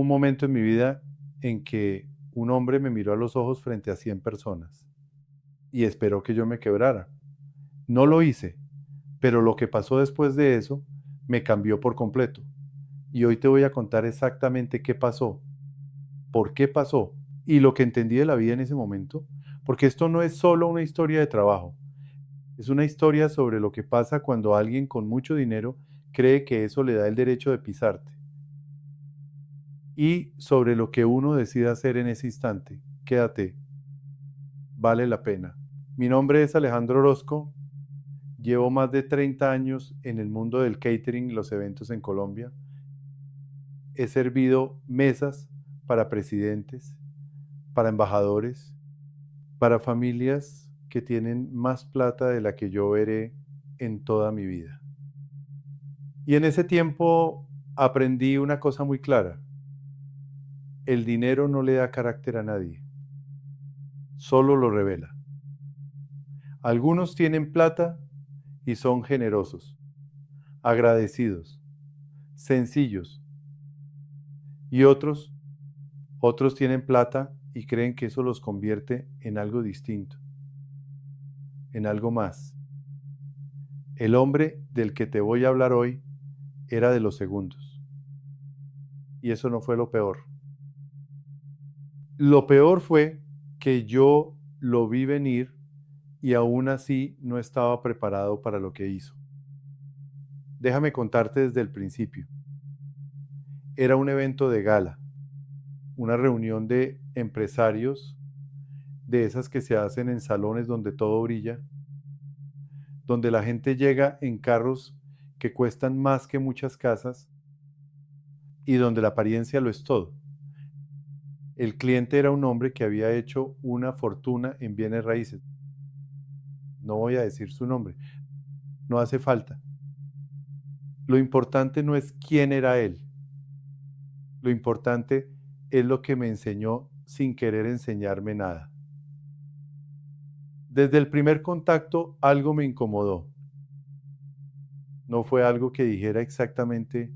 un momento en mi vida en que un hombre me miró a los ojos frente a 100 personas y esperó que yo me quebrara. No lo hice, pero lo que pasó después de eso me cambió por completo. Y hoy te voy a contar exactamente qué pasó, por qué pasó y lo que entendí de la vida en ese momento, porque esto no es solo una historia de trabajo, es una historia sobre lo que pasa cuando alguien con mucho dinero cree que eso le da el derecho de pisarte y sobre lo que uno decide hacer en ese instante. Quédate, vale la pena. Mi nombre es Alejandro Orozco, llevo más de 30 años en el mundo del catering y los eventos en Colombia. He servido mesas para presidentes, para embajadores, para familias que tienen más plata de la que yo veré en toda mi vida. Y en ese tiempo aprendí una cosa muy clara. El dinero no le da carácter a nadie, solo lo revela. Algunos tienen plata y son generosos, agradecidos, sencillos. Y otros tienen plata y creen que eso los convierte en algo distinto, en algo más. El hombre del que te voy a hablar hoy era de los segundos. Y eso no fue lo peor. Lo peor fue que yo lo vi venir y aún así no estaba preparado para lo que hizo. Déjame contarte desde el principio. Era un evento de gala, una reunión de empresarios, de esas que se hacen en salones donde todo brilla, donde la gente llega en carros que cuestan más que muchas casas y donde la apariencia lo es todo. El cliente era un hombre que había hecho una fortuna en bienes raíces. No voy a decir su nombre, no hace falta. Lo importante no es quién era él, lo importante es lo que me enseñó sin querer enseñarme nada. Desde el primer contacto algo me incomodó. No fue algo que dijera exactamente,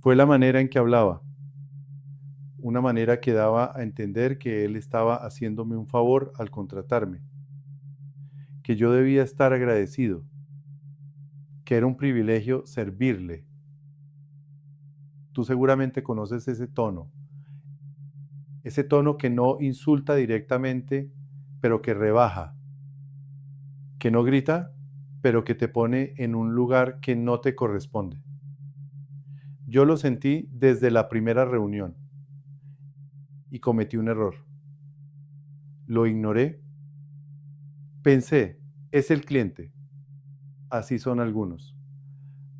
fue la manera en que hablaba, una manera que daba a entender que él estaba haciéndome un favor al contratarme, que yo debía estar agradecido, que era un privilegio servirle. Tú seguramente conoces ese tono que no insulta directamente, pero que rebaja, que no grita, pero que te pone en un lugar que no te corresponde. Yo lo sentí desde la primera reunión y cometí un error. Lo ignoré. Pensé, es el cliente. Así son algunos.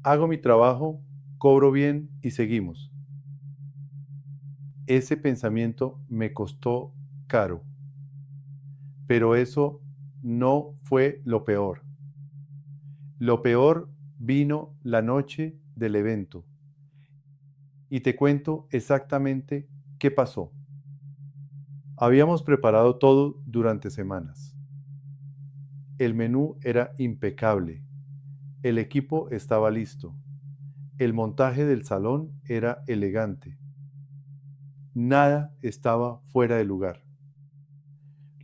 Hago mi trabajo, cobro bien y seguimos. Ese pensamiento me costó caro, pero eso no fue lo peor. Lo peor vino la noche del evento y te cuento exactamente qué pasó. Habíamos preparado todo durante semanas. El menú era impecable. El equipo estaba listo. El montaje del salón era elegante. Nada estaba fuera de lugar.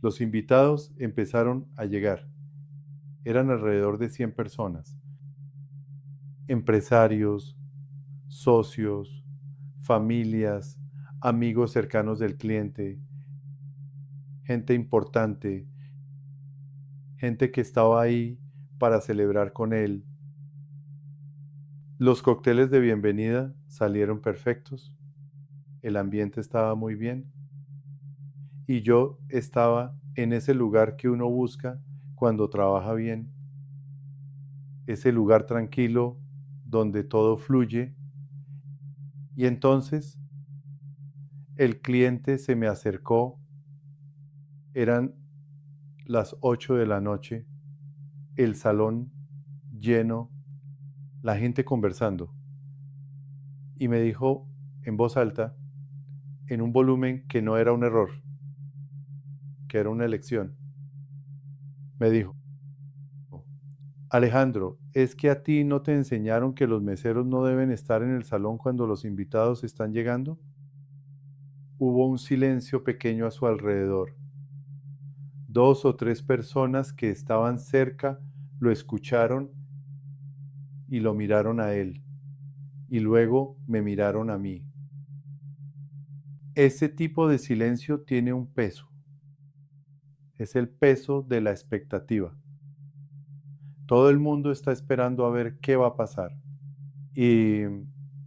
Los invitados empezaron a llegar. Eran alrededor de 100 personas. Empresarios, socios, familias, amigos cercanos del cliente, gente importante, gente que estaba ahí para celebrar con él. Los cócteles de bienvenida salieron perfectos, el ambiente estaba muy bien y yo estaba en ese lugar que uno busca cuando trabaja bien, ese lugar tranquilo donde todo fluye. Y entonces el cliente se me acercó, eran las 8 de la noche, el salón lleno, la gente conversando, y me dijo en voz alta, en un volumen que no era un error, que era una elección, me dijo, Alejandro, ¿es que a ti no te enseñaron que los meseros no deben estar en el salón cuando los invitados están llegando? Hubo un silencio pequeño a su alrededor. 2 o 3 personas que estaban cerca lo escucharon y lo miraron a él, y luego me miraron a mí. Ese tipo de silencio tiene un peso. Es el peso de la expectativa. Todo el mundo está esperando a ver qué va a pasar. Y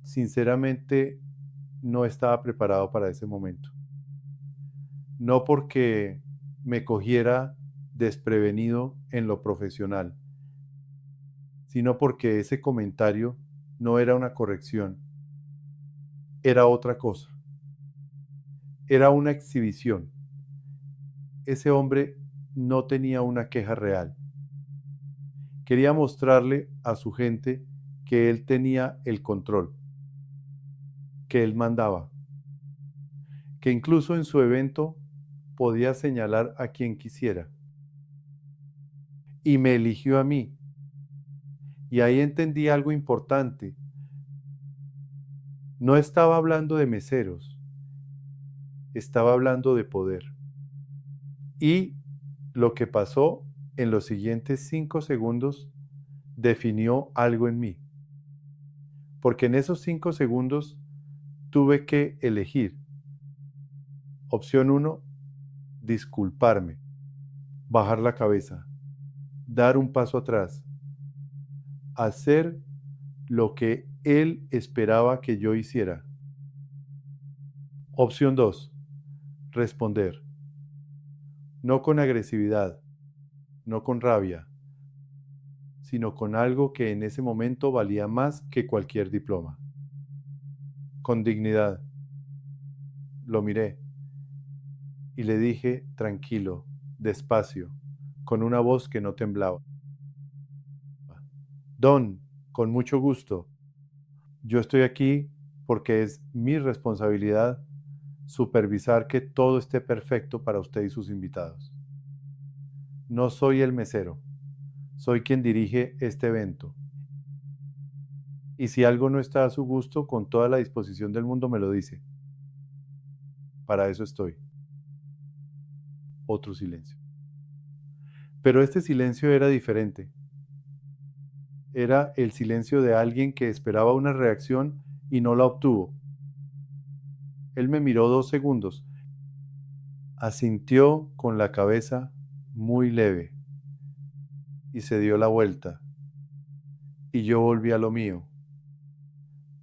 sinceramente no estaba preparado para ese momento. No porque me cogiera desprevenido en lo profesional, sino porque ese comentario no era una corrección, era otra cosa. Era una exhibición. Ese hombre no tenía una queja real. Quería mostrarle a su gente que él tenía el control, que él mandaba, que incluso en su evento podía señalar a quien quisiera. Y me eligió a mí. Y ahí entendí algo importante. No estaba hablando de meseros, estaba hablando de poder. Y lo que pasó en los siguientes 5 segundos definió algo en mí. Porque en esos 5 segundos tuve que elegir. Opción 1, disculparme, bajar la cabeza, dar un paso atrás, hacer lo que él esperaba que yo hiciera. Opción 2, responder, no con agresividad, no con rabia, sino con algo que en ese momento valía más que cualquier diploma. Con dignidad. Lo miré y le dije tranquilo, despacio, con una voz que no temblaba. Don, con mucho gusto, yo estoy aquí porque es mi responsabilidad supervisar que todo esté perfecto para usted y sus invitados. No soy el mesero, soy quien dirige este evento. Y si algo no está a su gusto, con toda la disposición del mundo me lo dice. Para eso estoy. Otro silencio. Pero este silencio era diferente. Era el silencio de alguien que esperaba una reacción y no la obtuvo. Él me miró 2 segundos, asintió con la cabeza muy leve y se dio la vuelta. Y yo volví a lo mío.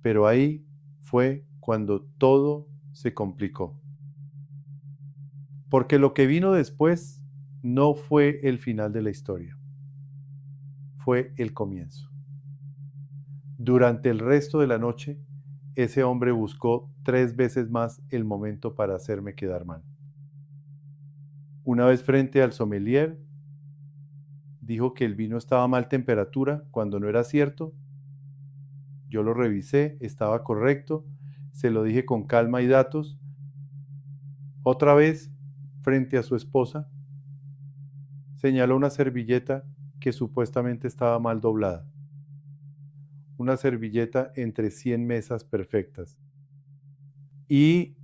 Pero ahí fue cuando todo se complicó. Porque lo que vino después no fue el final de la historia, fue el comienzo. Durante el resto de la noche, ese hombre buscó 3 veces más el momento para hacerme quedar mal. Una vez frente al sommelier, dijo que el vino estaba a mal temperatura cuando no era cierto. Yo lo revisé, estaba correcto, se lo dije con calma y datos. Otra vez, frente a su esposa, señaló una servilleta que supuestamente estaba mal doblada. Una servilleta entre 100 mesas perfectas. Y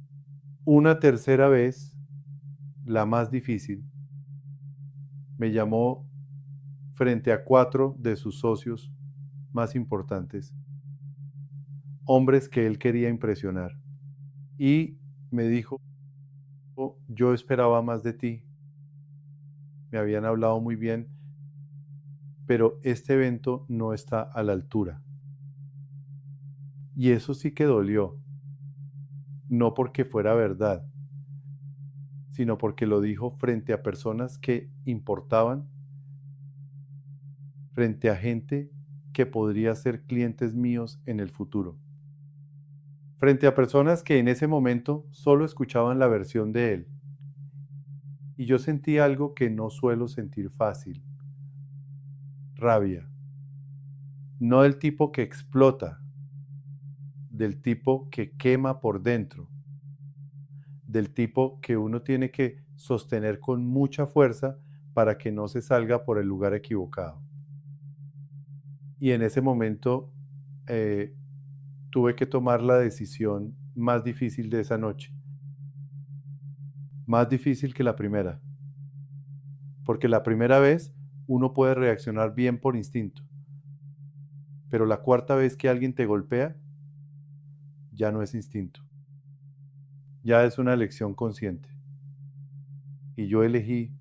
una tercera vez, la más difícil, me llamó frente a 4 de sus socios más importantes, hombres que él quería impresionar. Y me dijo, yo esperaba más de ti, me habían hablado muy bien, pero este evento no está a la altura. Y eso sí que dolió, no porque fuera verdad, sino porque lo dijo frente a personas que importaban, frente a gente que podría ser clientes míos en el futuro, frente a personas que en ese momento solo escuchaban la versión de él. Y yo sentí algo que no suelo sentir fácil, rabia, no del tipo que explota, del tipo que quema por dentro, del tipo que uno tiene que sostener con mucha fuerza para que no se salga por el lugar equivocado. Y en ese momento eh, tuve que tomar la decisión más difícil de esa noche, más difícil que la primera, porque la primera vez uno puede reaccionar bien por instinto, pero la cuarta vez que alguien te golpea, ya no es instinto, ya es una elección consciente. Y yo elegí,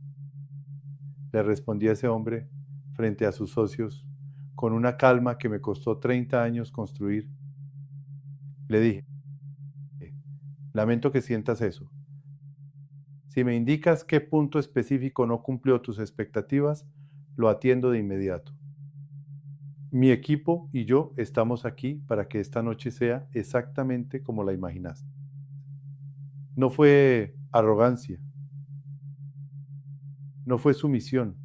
le respondí a ese hombre frente a sus socios, con una calma que me costó 30 años construir. Le dije, lamento que sientas eso. Si me indicas qué punto específico no cumplió tus expectativas, lo atiendo de inmediato. Mi equipo y yo estamos aquí para que esta noche sea exactamente como la imaginaste. No fue arrogancia, no fue sumisión,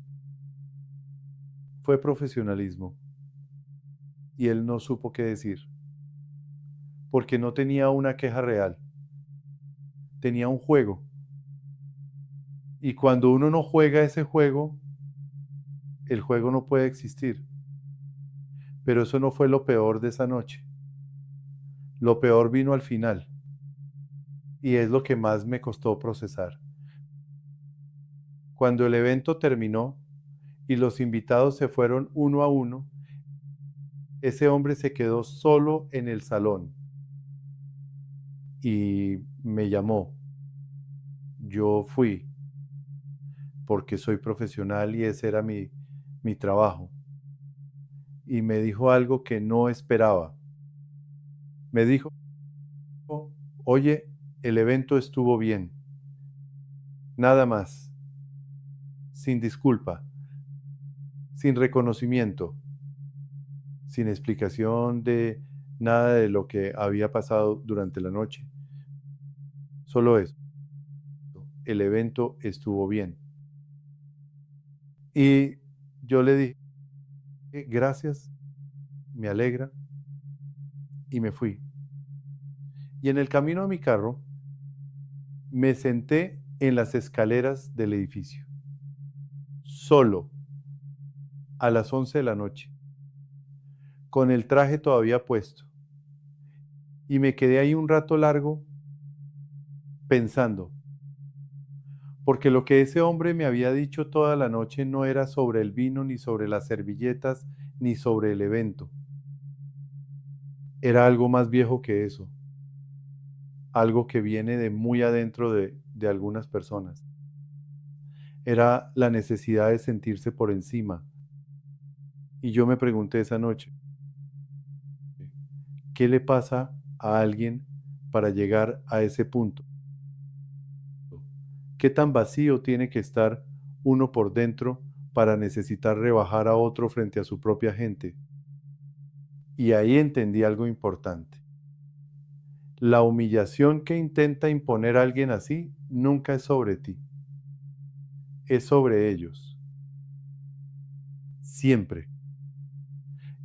fue profesionalismo. Y él no supo qué decir, porque no tenía una queja real, tenía un juego. Y cuando uno no juega ese juego, el juego no puede existir. Pero eso no fue lo peor de esa noche. Lo peor vino al final, y es lo que más me costó procesar. Cuando el evento terminó y los invitados se fueron uno a uno, ese hombre se quedó solo en el salón y me llamó. Yo fui porque soy profesional y ese era mi trabajo. Y me dijo algo que no esperaba. Me dijo, oye, el evento estuvo bien. Nada más. Sin disculpa. Sin reconocimiento. Sin explicación de nada de lo que había pasado durante la noche. Solo eso. El evento estuvo bien. Y yo le dije, gracias, me alegra, y me fui. Y en el camino a mi carro, me senté en las escaleras del edificio, solo, a las 11 de la noche, con el traje todavía puesto. Y me quedé ahí un rato largo pensando, porque lo que ese hombre me había dicho toda la noche no era sobre el vino, ni sobre las servilletas, ni sobre el evento. Era algo más viejo que eso, algo que viene de muy adentro de algunas personas. Era la necesidad de sentirse por encima. Y yo me pregunté esa noche, ¿qué le pasa a alguien para llegar a ese punto? ¿Qué tan vacío tiene que estar uno por dentro para necesitar rebajar a otro frente a su propia gente? Y ahí entendí algo importante. La humillación que intenta imponer a alguien así nunca es sobre ti, es sobre ellos. Siempre.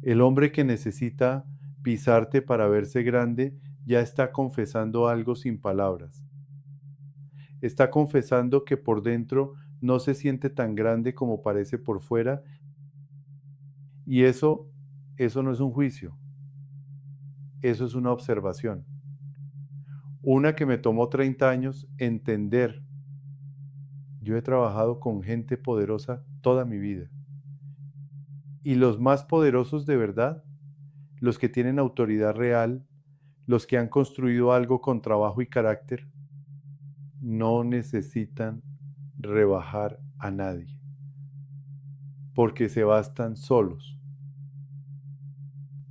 El hombre que necesita pisarte para verse grande ya está confesando algo sin palabras. Está confesando que por dentro no se siente tan grande como parece por fuera, y eso no es un juicio, eso es una observación. Una que me tomó 30 años entender. Yo he trabajado con gente poderosa toda mi vida. Y los más poderosos de verdad, los que tienen autoridad real, los que han construido algo con trabajo y carácter, no necesitan rebajar a nadie, porque se bastan solos.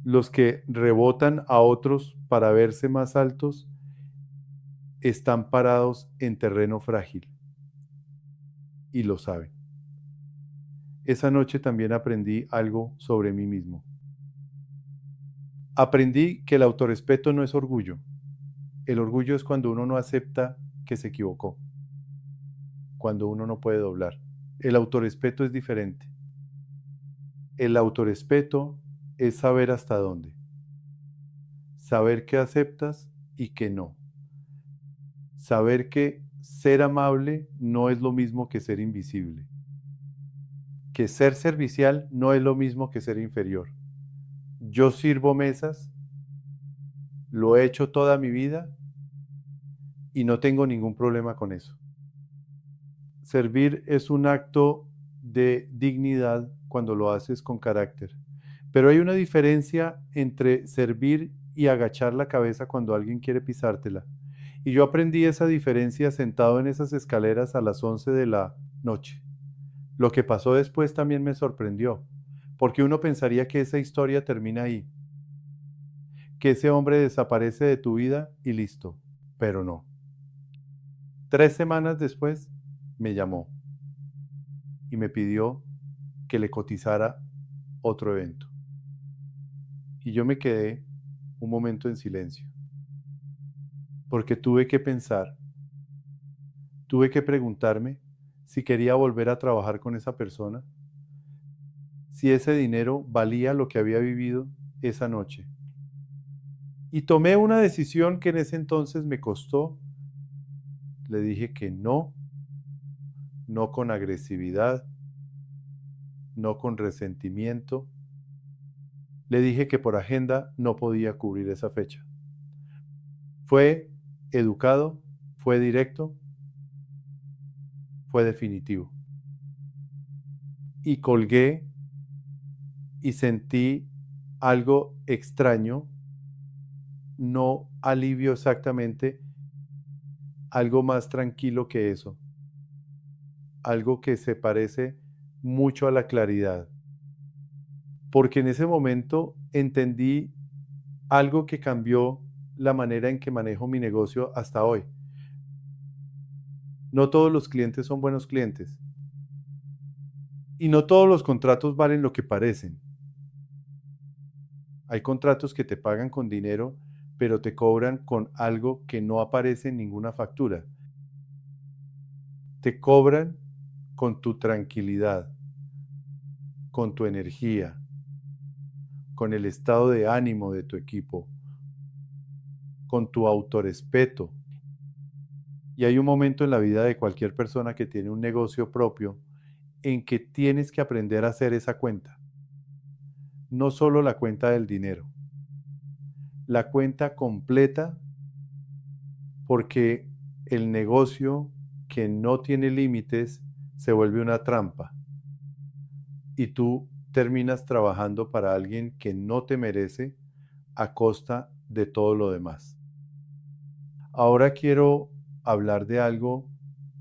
Los que rebotan a otros para verse más altos están parados en terreno frágil y lo saben. Esa noche también aprendí algo sobre mí mismo. Aprendí que el autorrespeto no es orgullo. El orgullo es cuando uno no acepta que se equivocó, cuando uno no puede doblar. El autorrespeto es diferente. El autorrespeto es saber hasta dónde, saber qué aceptas y qué no. Saber que ser amable no es lo mismo que ser invisible, que ser servicial no es lo mismo que ser inferior. Yo sirvo mesas, lo he hecho toda mi vida y no tengo ningún problema con eso. Servir es un acto de dignidad cuando lo haces con carácter. Pero hay una diferencia entre servir y agachar la cabeza cuando alguien quiere pisártela. Y yo aprendí esa diferencia sentado en esas escaleras a las 11 de la noche. Lo que pasó después también me sorprendió, porque uno pensaría que esa historia termina ahí, que ese hombre desaparece de tu vida y listo, pero no. 3 semanas después me llamó y me pidió que le cotizara otro evento. Y yo me quedé un momento en silencio, porque tuve que pensar, tuve que preguntarme si quería volver a trabajar con esa persona, si ese dinero valía lo que había vivido esa noche. Y tomé una decisión que en ese entonces me costó. Le dije que no, no con agresividad, no con resentimiento. Le dije que por agenda no podía cubrir esa fecha. Fue educado, fue directo, fue definitivo. Y colgué y sentí algo extraño, no alivio exactamente, algo más tranquilo que eso, algo que se parece mucho a la claridad, porque en ese momento entendí algo que cambió la manera en que manejo mi negocio hasta hoy. No todos los clientes son buenos clientes y no todos los contratos valen lo que parecen. Hay contratos que te pagan con dinero, pero te cobran con algo que no aparece en ninguna factura. Te cobran con tu tranquilidad, con tu energía, con el estado de ánimo de tu equipo, con tu autorrespeto. Y hay un momento en la vida de cualquier persona que tiene un negocio propio en que tienes que aprender a hacer esa cuenta. No solo la cuenta del dinero, la cuenta completa, porque el negocio que no tiene límites se vuelve una trampa y tú terminas trabajando para alguien que no te merece a costa de todo lo demás. Ahora quiero hablar de algo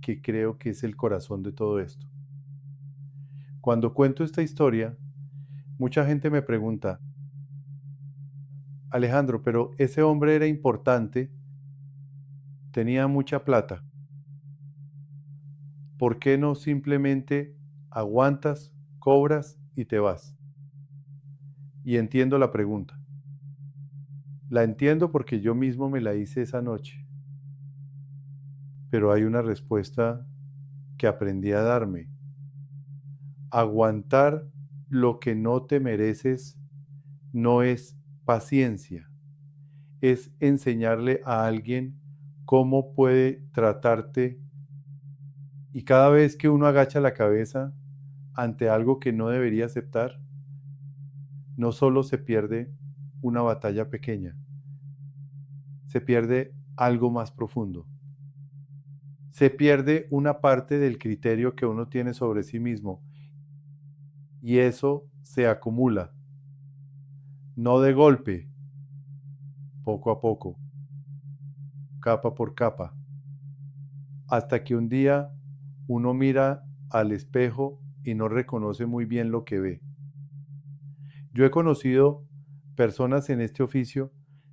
que creo que es el corazón de todo esto. Cuando cuento esta historia, mucha gente me pregunta, Alejandro, pero ese hombre era importante, tenía mucha plata. ¿Por qué no simplemente aguantas, cobras y te vas? Y entiendo la pregunta. La entiendo porque yo mismo me la hice esa noche. Pero hay una respuesta que aprendí a darme. Aguantar lo que no te mereces no es paciencia, es enseñarle a alguien cómo puede tratarte, y cada vez que uno agacha la cabeza ante algo que no debería aceptar, no solo se pierde una batalla pequeña, se pierde algo más profundo. Se pierde una parte del criterio que uno tiene sobre sí mismo y eso se acumula, no de golpe, poco a poco, capa por capa, hasta que un día uno mira al espejo y no reconoce muy bien lo que ve. Yo he conocido personas en este oficio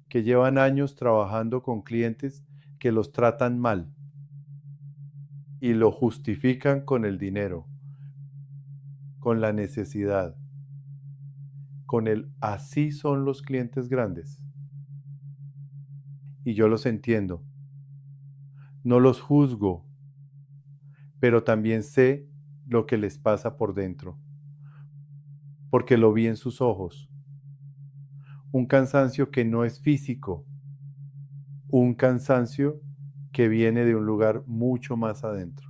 que llevan años trabajando con clientes que los tratan mal y lo justifican con el dinero, con la necesidad, con el así son los clientes grandes. Y yo los entiendo, no los juzgo, pero también sé lo que les pasa por dentro, porque lo vi en sus ojos. Un cansancio que no es físico, un cansancio que viene de un lugar mucho más adentro.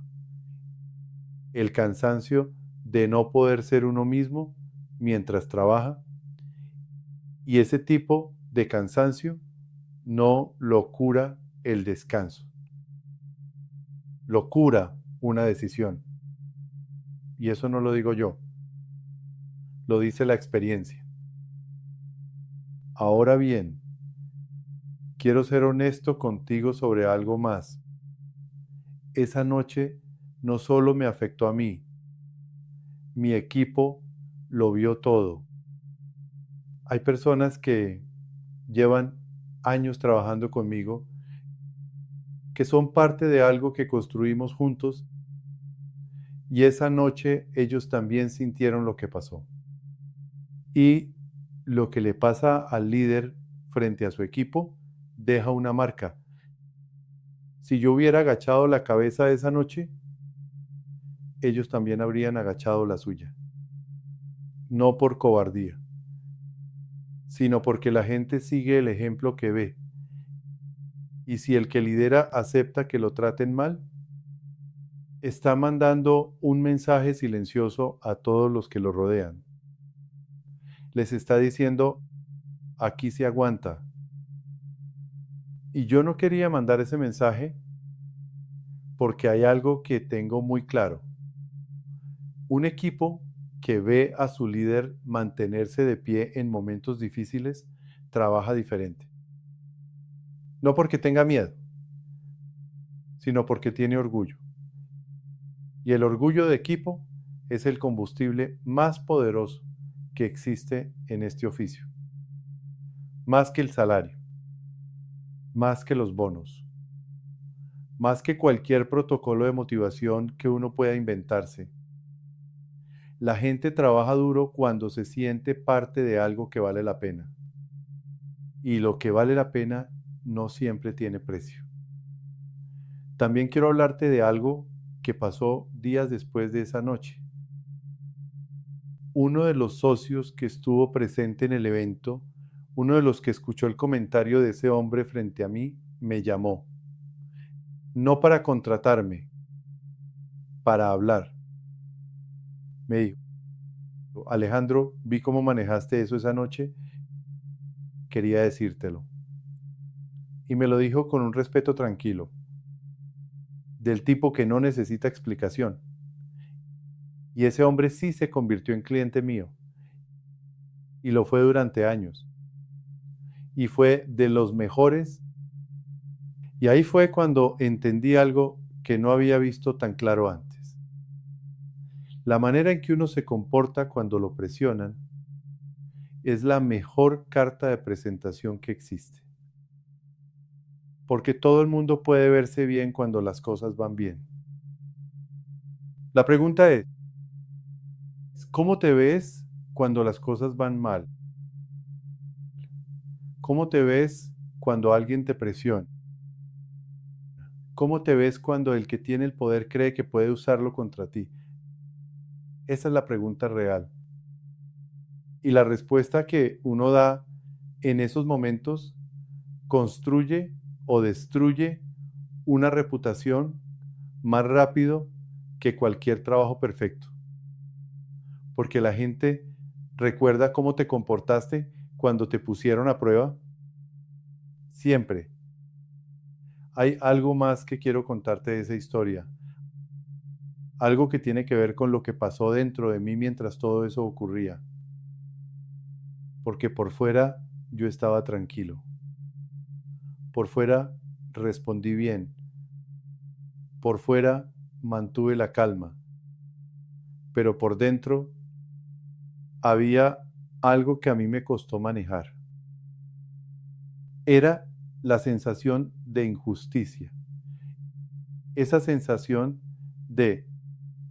El cansancio de no poder ser uno mismo mientras trabaja Y ese tipo de cansancio no lo cura el descanso, lo cura una decisión. Y eso no lo digo yo, lo dice la experiencia. Ahora bien, quiero ser honesto contigo sobre algo más. Esa noche no solo me afectó a mí, mi equipo lo vio todo. Hay personas que llevan años trabajando conmigo, que son parte de algo que construimos juntos, y esa noche ellos también sintieron lo que pasó. Y lo que le pasa al líder frente a su equipo deja una marca. Si yo hubiera agachado la cabeza esa noche, ellos también habrían agachado la suya. No por cobardía, sino porque la gente sigue el ejemplo que ve. Y si el que lidera acepta que lo traten mal, está mandando un mensaje silencioso a todos los que lo rodean. Les está diciendo, aquí se aguanta. Y yo no quería mandar ese mensaje porque hay algo que tengo muy claro. Un equipo que ve a su líder mantenerse de pie en momentos difíciles trabaja diferente. No porque tenga miedo, sino porque tiene orgullo. Y el orgullo de equipo es el combustible más poderoso que existe en este oficio. Más que el salario, más que los bonos, más que cualquier protocolo de motivación que uno pueda inventarse. La gente trabaja duro cuando se siente parte de algo que vale la pena. Y lo que vale la pena no siempre tiene precio. También quiero hablarte de algo que pasó días después de esa noche. Uno de los socios que estuvo presente en el evento, uno de los que escuchó el comentario de ese hombre frente a mí, me llamó. No para contratarme, para hablar. Me dijo, Alejandro, vi cómo manejaste eso esa noche, quería decírtelo. Y me lo dijo con un respeto tranquilo, del tipo que no necesita explicación. Y ese hombre sí se convirtió en cliente mío. Y lo fue durante años. Y fue de los mejores. Y ahí fue cuando entendí algo que no había visto tan claro antes. La manera en que uno se comporta cuando lo presionan es la mejor carta de presentación que existe. Porque todo el mundo puede verse bien cuando las cosas van bien. La pregunta es, ¿cómo te ves cuando las cosas van mal? ¿Cómo te ves cuando alguien te presiona? ¿Cómo te ves cuando el que tiene el poder cree que puede usarlo contra ti? Esa es la pregunta real. Y la respuesta que uno da en esos momentos construye o destruye una reputación más rápido que cualquier trabajo perfecto. Porque la gente recuerda cómo te comportaste cuando te pusieron a prueba. Siempre. Hay algo más que quiero contarte de esa historia. Algo que tiene que ver con lo que pasó dentro de mí mientras todo eso ocurría. Porque por fuera yo estaba tranquilo. Por fuera respondí bien. Por fuera mantuve la calma. Pero por dentro había algo que a mí me costó manejar. Era la sensación de injusticia. Esa sensación de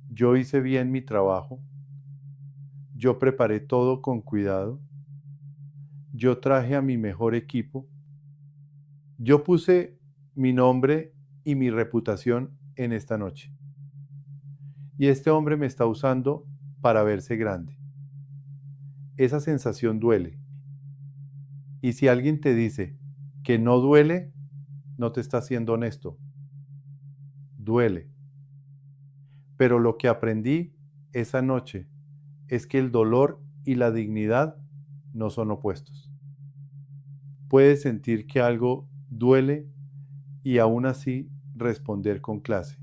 yo hice bien mi trabajo, yo preparé todo con cuidado, yo traje a mi mejor equipo, yo puse mi nombre y mi reputación en esta noche. Y este hombre me está usando para verse grande. Esa sensación duele. Y si alguien te dice que no duele, no te está siendo honesto. Duele. Pero lo que aprendí esa noche es que el dolor y la dignidad no son opuestos. Puedes sentir que algo duele y aún así responder con clase.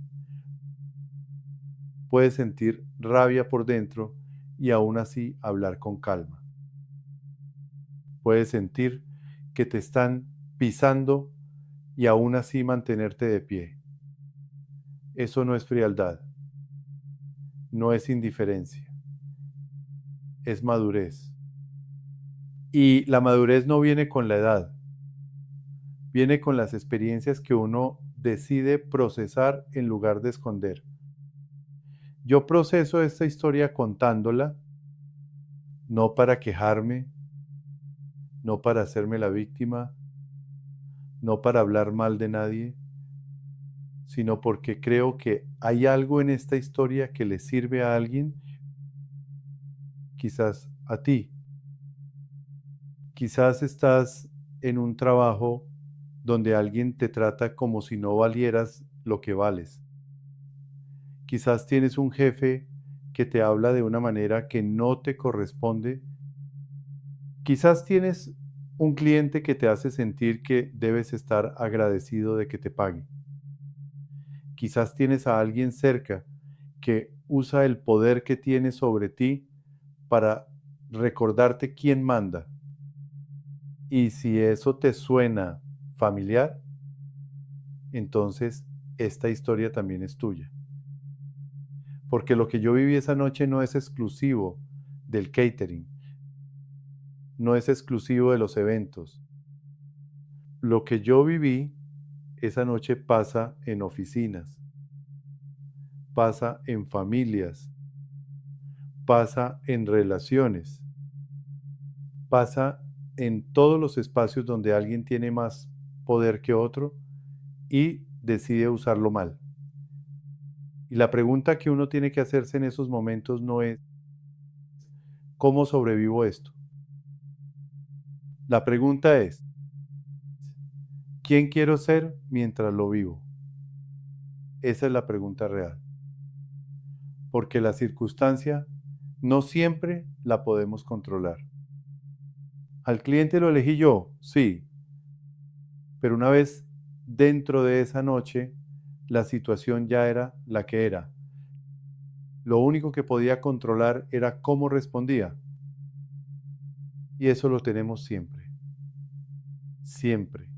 Puedes sentir rabia por dentro y aún así hablar con calma. Puedes sentir que te están pisando y aún así mantenerte de pie. Eso no es frialdad, no es indiferencia, es madurez. Y la madurez no viene con la edad, viene con las experiencias que uno decide procesar en lugar de esconder. Yo proceso esta historia contándola, no para quejarme, no para hacerme la víctima, no para hablar mal de nadie, sino porque creo que hay algo en esta historia que le sirve a alguien, quizás a ti. Quizás estás en un trabajo donde alguien te trata como si no valieras lo que vales. Quizás tienes un jefe que te habla de una manera que no te corresponde. Quizás tienes un cliente que te hace sentir que debes estar agradecido de que te pague. Quizás tienes a alguien cerca que usa el poder que tiene sobre ti para recordarte quién manda. Y si eso te suena familiar, entonces esta historia también es tuya. Porque lo que yo viví esa noche no es exclusivo del catering, no es exclusivo de los eventos. Lo que yo viví esa noche pasa en oficinas, pasa en familias, pasa en relaciones, pasa en todos los espacios donde alguien tiene más poder que otro y decide usarlo mal. Y la pregunta que uno tiene que hacerse en esos momentos no es ¿cómo sobrevivo esto? La pregunta es ¿quién quiero ser mientras lo vivo? Esa es la pregunta real. Porque la circunstancia no siempre la podemos controlar. ¿Al cliente lo elegí yo? Sí. Pero una vez dentro de esa noche, la situación ya era la que era. Lo único que podía controlar era cómo respondía. Y eso lo tenemos siempre. Siempre.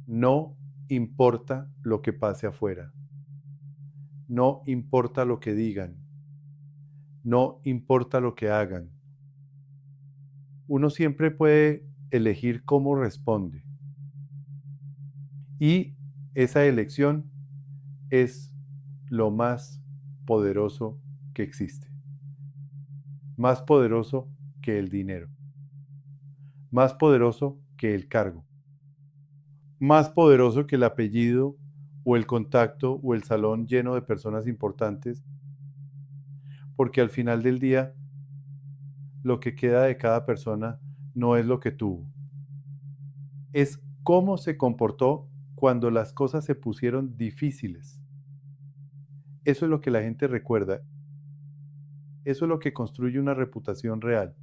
No importa lo que pase afuera. No importa lo que digan. No importa lo que hagan. Uno siempre puede elegir cómo responde. Y esa elección es lo más poderoso que existe. Más poderoso que el dinero. Más poderoso que el cargo. Más poderoso que el apellido o el contacto o el salón lleno de personas importantes. Porque al final del día, lo que queda de cada persona no es lo que tuvo. Es cómo se comportó cuando las cosas se pusieron difíciles. Eso es lo que la gente recuerda. Eso es lo que construye una reputación real.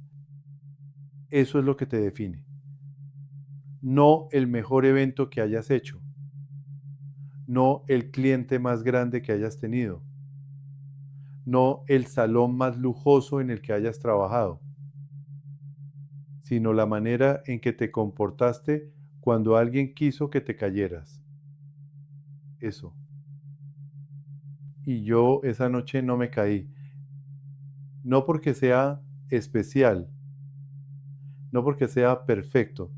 Eso es lo que te define. No el mejor evento que hayas hecho. No el cliente más grande que hayas tenido. No el salón más lujoso en el que hayas trabajado. Sino la manera en que te comportaste cuando alguien quiso que te cayeras. Eso. Y yo esa noche no me caí. No porque sea especial, no porque sea perfecto,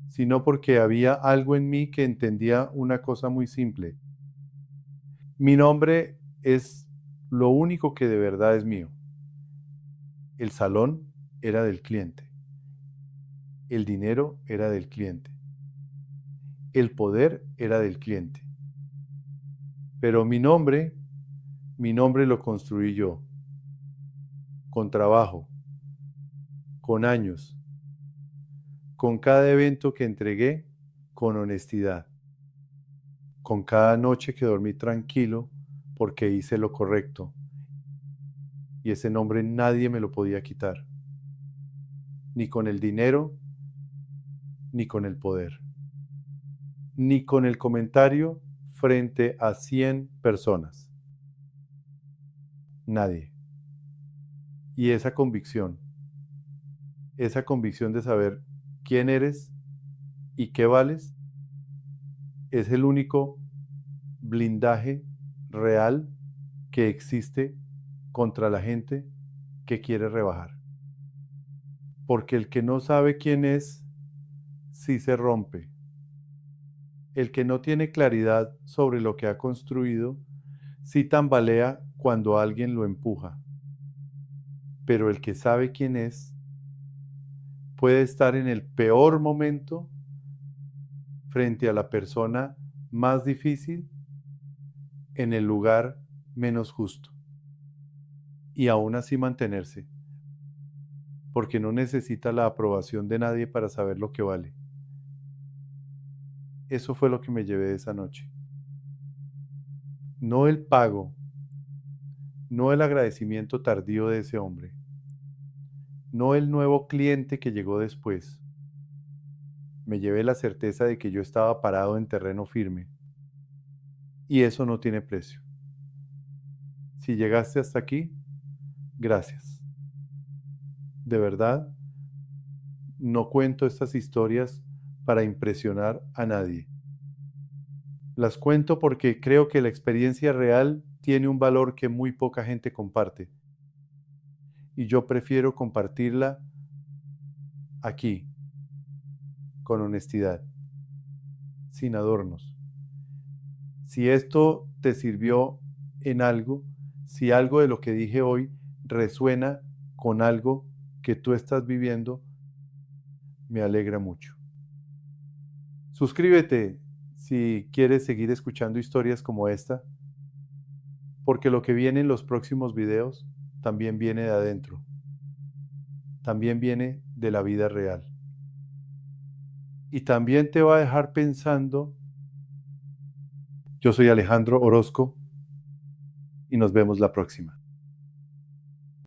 sino porque había algo en mí que entendía una cosa muy simple. Mi nombre es lo único que de verdad es mío. El salón era del cliente. El dinero era del cliente. El poder era del cliente. Pero mi nombre lo construí yo, con trabajo, con años, con cada evento que entregué, con honestidad, con cada noche que dormí tranquilo porque hice lo correcto. Y ese nombre nadie me lo podía quitar, ni con el dinero, ni con el poder, ni con el comentario frente a 100 personas. Nadie. Y esa convicción de saber quién eres y qué vales, es el único blindaje real que existe contra la gente que quiere rebajar. Porque el que no sabe quién es, sí se rompe. El que no tiene claridad sobre lo que ha construido, sí tambalea cuando alguien lo empuja. Pero el que sabe quién es, puede estar en el peor momento frente a la persona más difícil en el lugar menos justo. Y aún así mantenerse, porque no necesita la aprobación de nadie para saber lo que vale. Eso fue lo que me llevé de esa noche. No el pago, no el agradecimiento tardío de ese hombre, no el nuevo cliente que llegó después. Me llevé la certeza de que yo estaba parado en terreno firme. Y eso no tiene precio. Si llegaste hasta aquí, gracias. De verdad, no cuento estas historias para impresionar a nadie. Las cuento porque creo que la experiencia real tiene un valor que muy poca gente comparte. Y yo prefiero compartirla aquí, con honestidad, sin adornos. Si esto te sirvió en algo, si algo de lo que dije hoy resuena con algo que tú estás viviendo, me alegra mucho. Suscríbete si quieres seguir escuchando historias como esta, porque lo que viene en los próximos videos también viene de adentro, también viene de la vida real. Y también te va a dejar pensando. Yo soy Alejandro Orozco y nos vemos la próxima.